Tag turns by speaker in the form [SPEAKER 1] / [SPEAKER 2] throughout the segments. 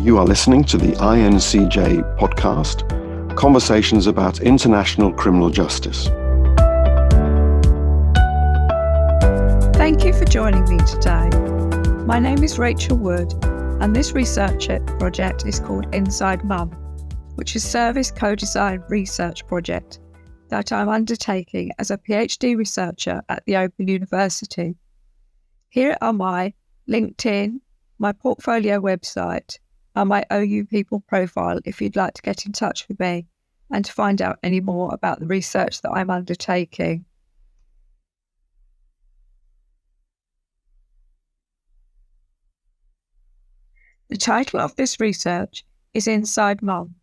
[SPEAKER 1] You are listening to the INCJ podcast, Conversations about International Criminal Justice.
[SPEAKER 2] Thank you for joining me today. My name is Rachel Wood, and this research project is called Inside Mum, which is a service co-design research project that I'm undertaking as a PhD researcher at the Open University. Here are my LinkedIn, my portfolio website, and my OU People profile if you'd like to get in touch with me and to find out any more about the research that I'm undertaking. The title of this research is Inside Mum,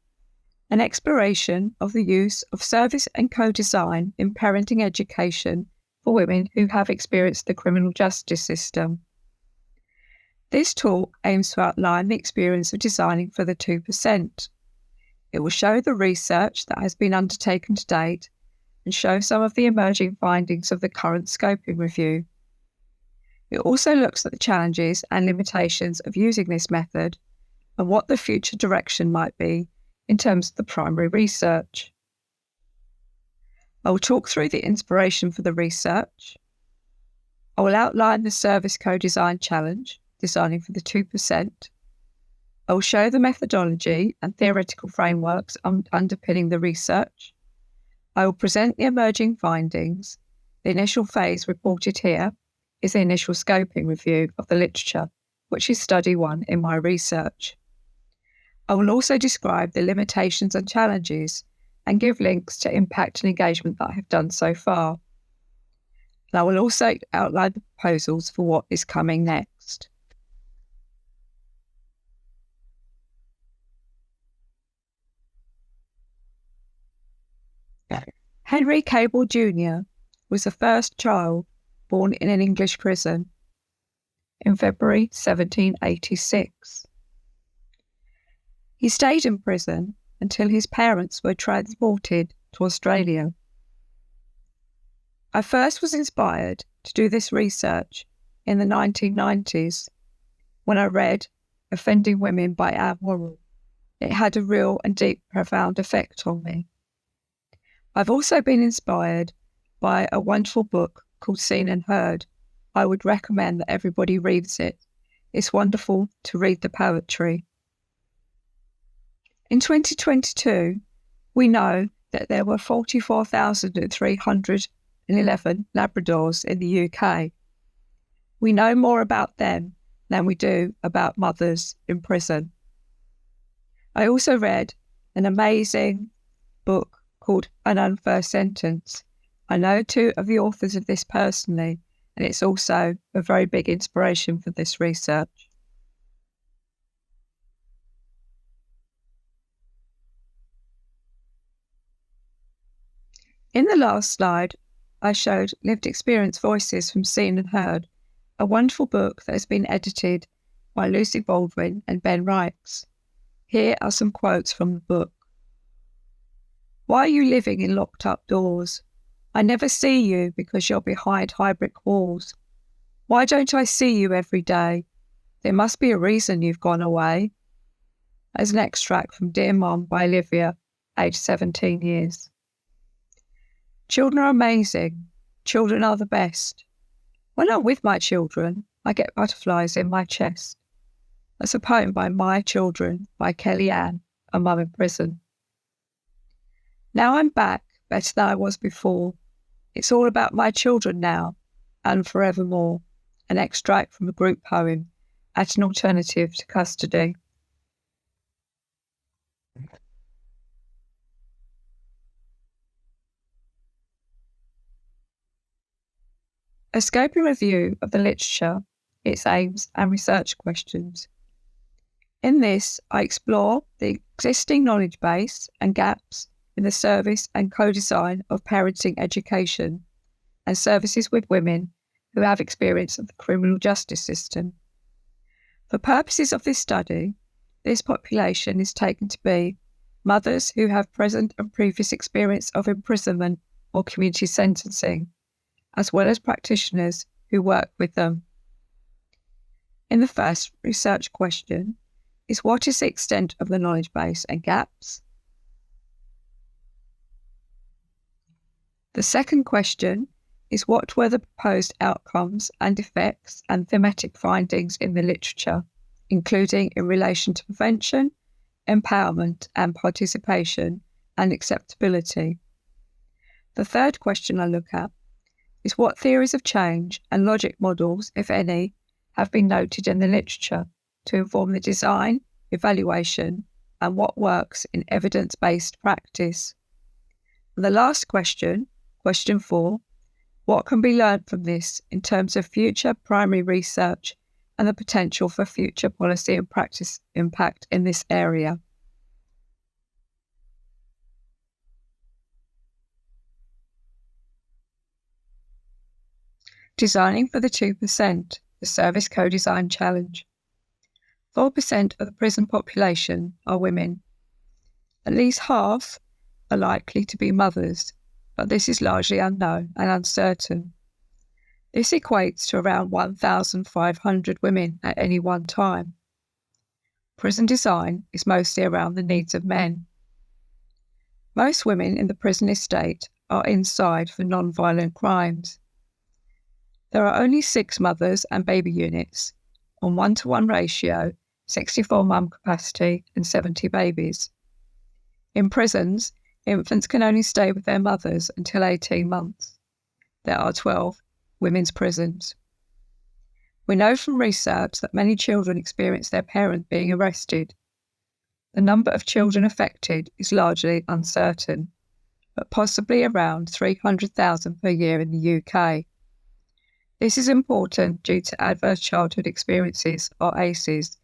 [SPEAKER 2] an exploration of the use of service and co-design in parenting education for women who have experienced the criminal justice system. This talk aims to outline the experience of designing for the 2%. It will show the research that has been undertaken to date and show some of the emerging findings of the current scoping review. It also looks at the challenges and limitations of using this method and what the future direction might be in terms of the primary research. I will talk through the inspiration for the research. I will outline the service co-design challenge, designing for the 2%. I will show the methodology and theoretical frameworks underpinning the research. I will present the emerging findings. The initial phase reported here is the initial scoping review of the literature, which is study 1 in my research. I will also describe the limitations and challenges and give links to impact and engagement that I have done so far. And I will also outline the proposals for what is coming next. Henry Cable Jr. was the first child born in an English prison in February 1786. He stayed in prison until his parents were transported to Australia. I first was inspired to do this research in the 1990s when I read Offending Women by Anne Worrell. It had a real and deep, profound effect on me. I've also been inspired by a wonderful book called Seen and Heard. I would recommend that everybody reads it. It's wonderful to read the poetry. In 2022, we know that there were 44,311 Labradors in the UK. We know more about them than we do about mothers in prison. I also read an amazing book called An Unfair Sentence. I know 2 of the authors of this personally, and it's also a very big inspiration for this research. In the last slide, I showed Lived Experience Voices from Seen and Heard, a wonderful book that has been edited by Lucy Baldwin and Ben Reichs. Here are some quotes from the book. Why are you living in locked up doors? I never see you because you're behind high brick walls. Why don't I see you every day? There must be a reason you've gone away. As an extract from Dear Mom by Olivia, aged 17 years. Children are amazing. Children are the best. When I'm with my children, I get butterflies in my chest. That's a poem by My Children by Kelly Ann, a mum in prison. Now I'm back, better than I was before. It's all about my children now, and forevermore. An extract from a group poem, At an Alternative to Custody. A scoping review of the literature, its aims and research questions. In this, I explore the existing knowledge base and gaps in the service and co-design of parenting education and services with women who have experience of the criminal justice system. For purposes of this study, this population is taken to be mothers who have present and previous experience of imprisonment or community sentencing, as well as practitioners who work with them. In the first research question, is what is the extent of the knowledge base and gaps? The second question is what were the proposed outcomes and effects and thematic findings in the literature, including in relation to prevention, empowerment and participation and acceptability. The third question I look at is what theories of change and logic models, if any, have been noted in the literature to inform the design, evaluation, and what works in evidence-based practice. And the last question, question 4, what can be learned from this in terms of future primary research and the potential for future policy and practice impact in this area? Designing for the 2%, the Service Co-Design Challenge. 4% of the prison population are women. At least half are likely to be mothers, but this is largely unknown and uncertain. This equates to around 1,500 women at any one time. Prison design is mostly around the needs of men. Most women in the prison estate are inside for non-violent crimes. There are only 6 mothers and baby units, on 1-to-1 ratio, 64 mum capacity and 70 babies. In prisons, infants can only stay with their mothers until 18 months. There are 12 women's prisons. We know from research that many children experience their parent being arrested. The number of children affected is largely uncertain, but possibly around 300,000 per year in the UK. This is important due to adverse childhood experiences, or ACEs,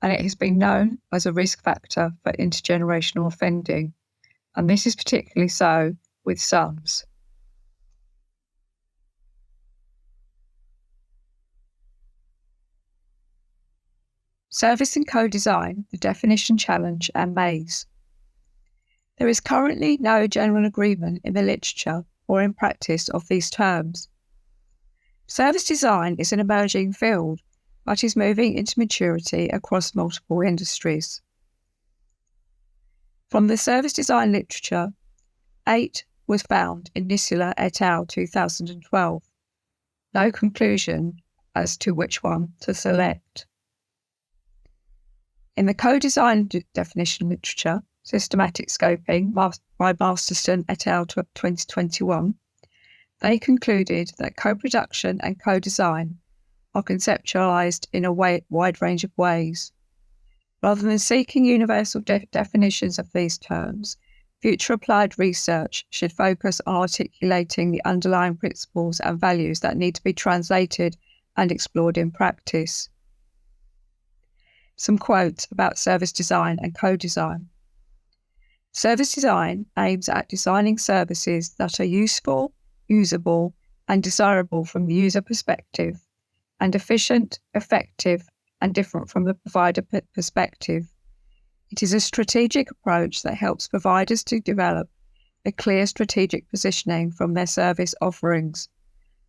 [SPEAKER 2] and it has been known as a risk factor for intergenerational offending, and this is particularly so with sons. Service and co-design, the definition challenge and maze. There is currently no general agreement in the literature or in practice of these terms. Service design is an emerging field, but is moving into maturity across multiple industries. From the service design literature, 8 was found in Nisula et al. 2012. No conclusion as to which one to select. In the co-design definition literature, Systematic Scoping by Masterson et al. 2021, they concluded that co-production and co-design are conceptualised in a wide range of ways. Rather than seeking universal definitions of these terms, future applied research should focus on articulating the underlying principles and values that need to be translated and explored in practice. Some quotes about service design and co-design. Service design aims at designing services that are useful, usable, and desirable from the user perspective, and efficient, effective, and different from the provider perspective. It is a strategic approach that helps providers to develop a clear strategic positioning from their service offerings.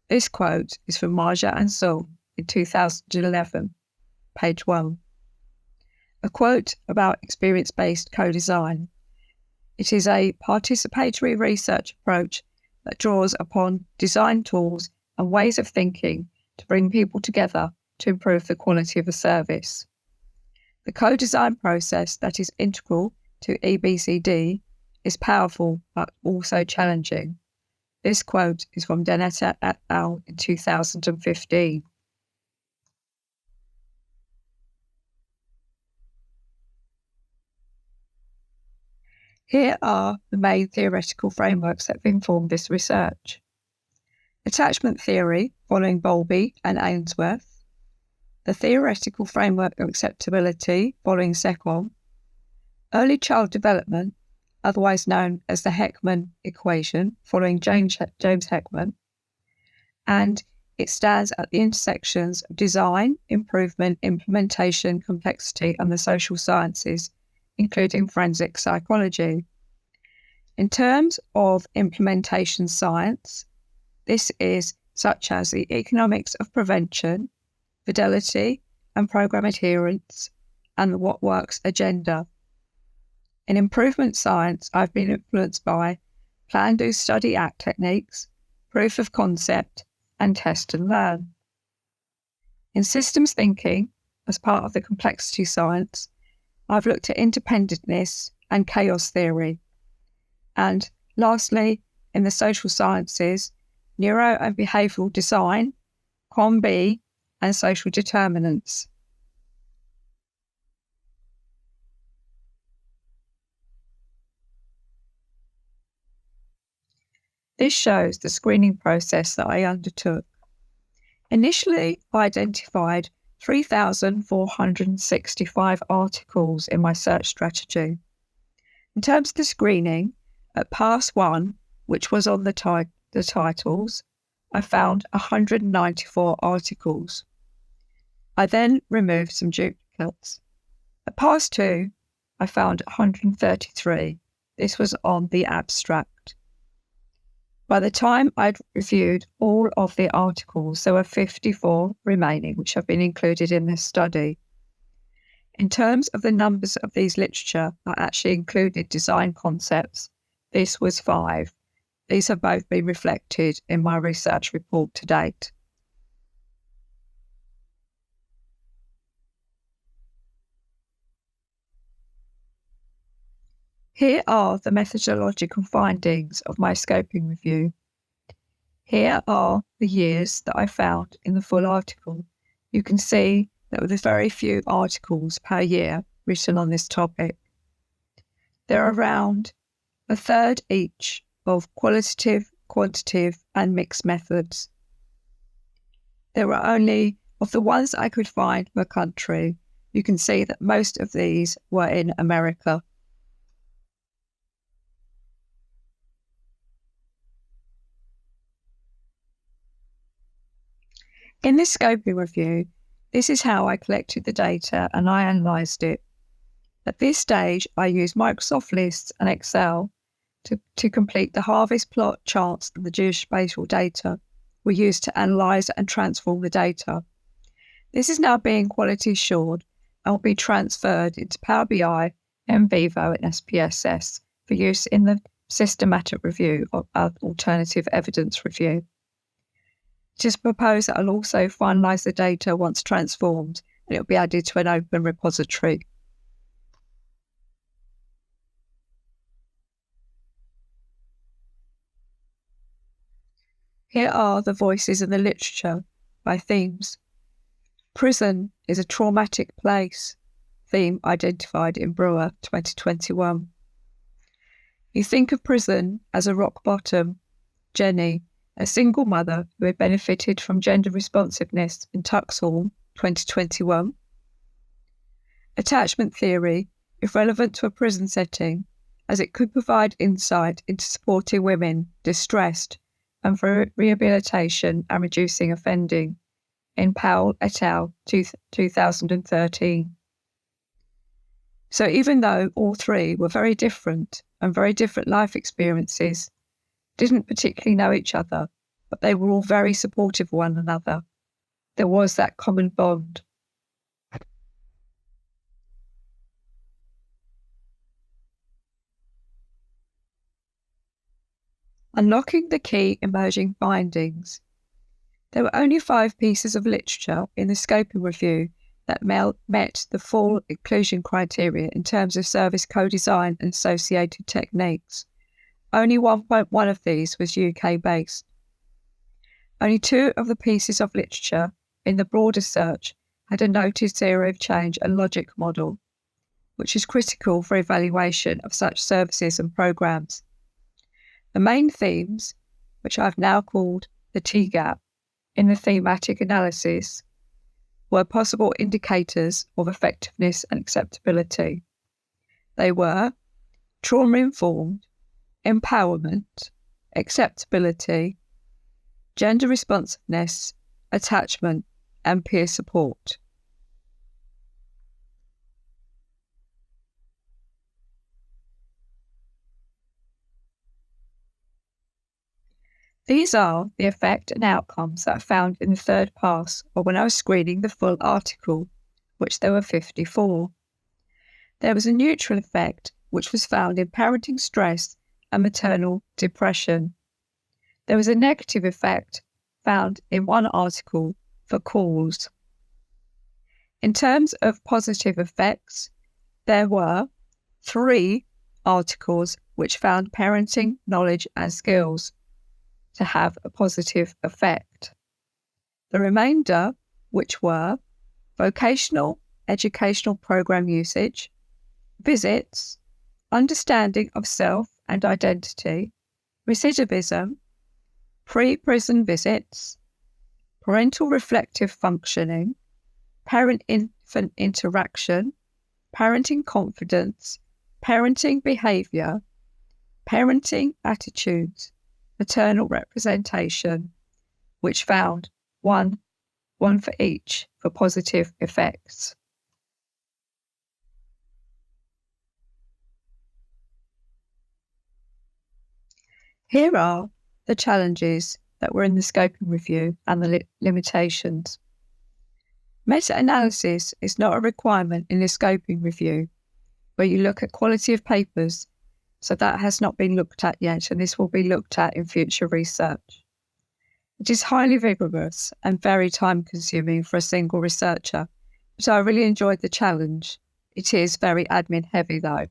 [SPEAKER 2] This quote is from Marja and Sul in 2011, page 1. A quote about experience-based co-design. It is a participatory research approach that draws upon design tools and ways of thinking to bring people together to improve the quality of a service. The co-design process that is integral to EBCD is powerful but also challenging. This quote is from Denetta et al. In 2015. Here are the main theoretical frameworks that have informed this research. Attachment theory, following Bowlby and Ainsworth. The theoretical framework of acceptability, following Secom. Early child development, otherwise known as the Heckman equation, following James Heckman. And it stands at the intersections of design, improvement, implementation, complexity, and the social sciences, including forensic psychology. In terms of implementation science, this is such as the economics of prevention, fidelity and program adherence, and the What Works agenda. In improvement science, I've been influenced by plan, do, study, act techniques, proof of concept, and test and learn. In systems thinking, as part of the complexity science, I've looked at interdependentness and chaos theory. And lastly, in the social sciences, neuro and behavioural design, QuantB, and social determinants. This shows the screening process that I undertook. Initially, I identified 3,465 articles in my search strategy. In terms of the screening, at Pass 1, which was on the titles, I found 194 articles. I then removed some duplicates. At Pass 2, I found 133. This was on the abstract. By the time I'd reviewed all of the articles, there were 54 remaining, which have been included in this study. In terms of the numbers of these literature that actually included design concepts, this was 5. These have both been reflected in my research report to date. Here are the methodological findings of my scoping review. Here are the years that I found in the full article. You can see that there were very few articles per year written on this topic. There are around a third each of qualitative, quantitative, and mixed methods. There were only, of the ones I could find per country, you can see that most of these were in America. In this scoping review, this is how I collected the data and I analysed it. At this stage, I used Microsoft Lists and Excel to complete the harvest plot charts and the geospatial data were used to analyse and transform the data. This is now being quality assured and will be transferred into Power BI, NVivo and SPSS for use in the systematic review of alternative evidence review. It is proposed that I'll also finalise the data once transformed and it will be added to an open repository. Here are the voices in the literature by themes. Prison is a traumatic place, theme identified in Brewer 2021. You think of prison as a rock bottom. Jenny, a single mother who had benefited from gender responsiveness in Tuxhall 2021. Attachment theory is relevant to a prison setting as it could provide insight into supporting women distressed and for rehabilitation and reducing offending in Powell et al. 2013. So even though all three were very different and very different life experiences, didn't particularly know each other, but they were all very supportive of one another. There was that common bond. Unlocking the key emerging findings. There were only 5 pieces of literature in the scoping review that met the full inclusion criteria in terms of service co-design and associated techniques. Only 1.1 of these was UK-based. Only 2 of the pieces of literature in the broader search had a noted theory of change and logic model, which is critical for evaluation of such services and programs. The main themes, which I've now called the T-gap, in the thematic analysis, were possible indicators of effectiveness and acceptability. They were trauma-informed, empowerment, acceptability, gender responsiveness, attachment, and peer support. These are the effect and outcomes that I found in the third pass or when I was screening the full article, which there were 54. There was a neutral effect which was found in parenting stress and maternal depression. There was a negative effect found in one article for calls. In terms of positive effects, there were 3 articles which found parenting knowledge and skills to have a positive effect. The remainder, which were vocational educational program usage, visits, understanding of self and identity, recidivism, pre-prison visits, parental reflective functioning, parent-infant interaction, parenting confidence, parenting behaviour, parenting attitudes, maternal representation, which found one for each for positive effects. Here are the challenges that were in the scoping review and the limitations. Meta-analysis is not a requirement in the scoping review, where you look at quality of papers, so that has not been looked at yet, and this will be looked at in future research. It is highly vigorous and very time-consuming for a single researcher, but I really enjoyed the challenge. It is very admin-heavy though.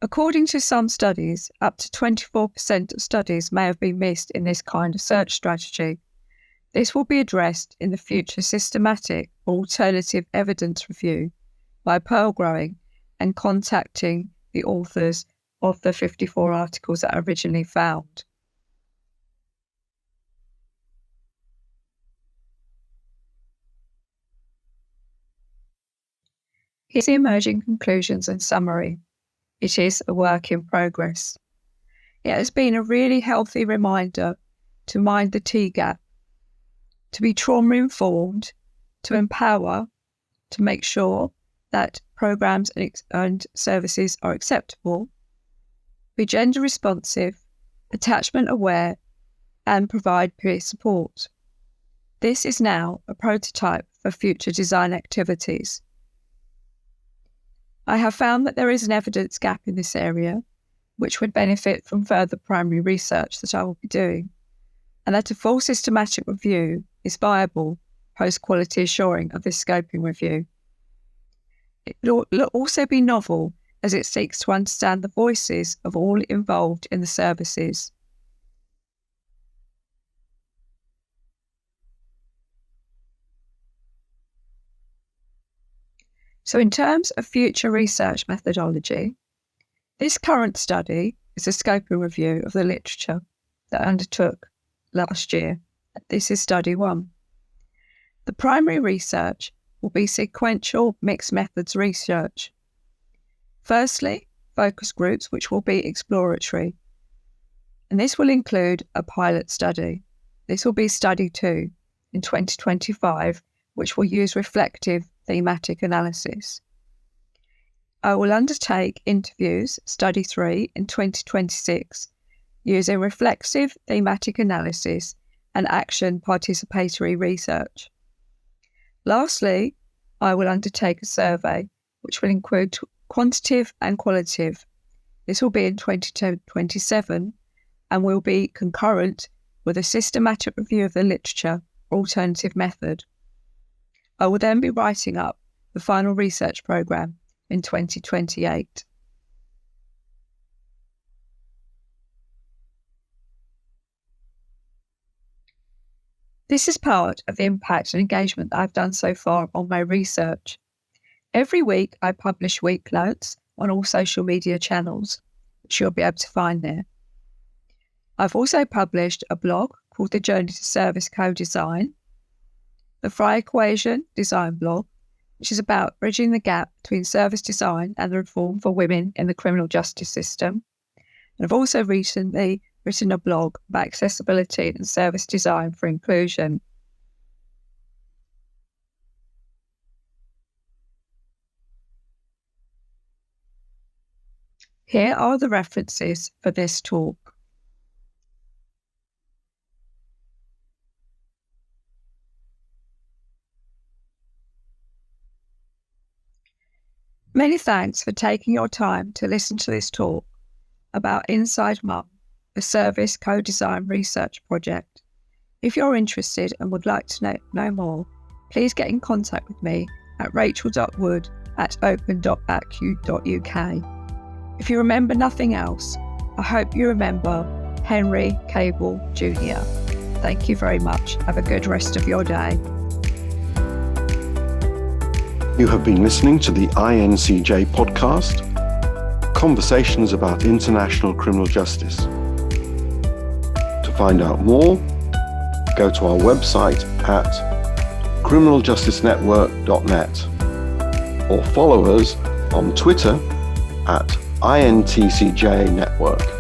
[SPEAKER 2] According to some studies, up to 24% of studies may have been missed in this kind of search strategy. This will be addressed in the future systematic or alternative evidence review by pearl growing and contacting the authors of the 54 articles that are originally found. Here's the emerging conclusions and summary. It is a work in progress. It has been a really healthy reminder to mind the T-gap, to be trauma-informed, to empower, to make sure that programs and services are acceptable, be gender responsive, attachment aware, and provide peer support. This is now a prototype for future design activities. I have found that there is an evidence gap in this area, which would benefit from further primary research that I will be doing, and that a full systematic review is viable post-quality assuring of this scoping review. It will also be novel as it seeks to understand the voices of all involved in the services. So in terms of future research methodology, this current study is a scoping review of the literature that I undertook last year. This is study 1. The primary research will be sequential mixed methods research. Firstly, focus groups, which will be exploratory. And this will include a pilot study. This will be study 2 in 2025, which will use reflective thematic analysis. I will undertake interviews, study 3 in 2026, using reflexive thematic analysis and action participatory research. Lastly, I will undertake a survey, which will include quantitative and qualitative. This will be in 2027 and will be concurrent with a systematic review of the literature or alternative method. I will then be writing up the final research programme in 2028. This is part of the impact and engagement that I've done so far on my research. Every week I publish week notes on all social media channels, which you'll be able to find there. I've also published a blog called The Journey to Service Co-Design, the Fry Equation design blog, which is about bridging the gap between service design and the reform for women in the criminal justice system. And I've also recently written a blog about accessibility and service design for inclusion. Here are the references for this talk. Many thanks for taking your time to listen to this talk about Inside Mum, a service co-design research project. If you're interested and would like to know more, please get in contact with me at rachel.wood@open.acu.uk. If you remember nothing else, I hope you remember Henry Cable Jr. Thank you very much. Have a good rest of your day.
[SPEAKER 1] You have been listening to the INCJ podcast, Conversations about International Criminal Justice. To find out more, go to our website at criminaljusticenetwork.net or follow us on Twitter at INTCJ Network.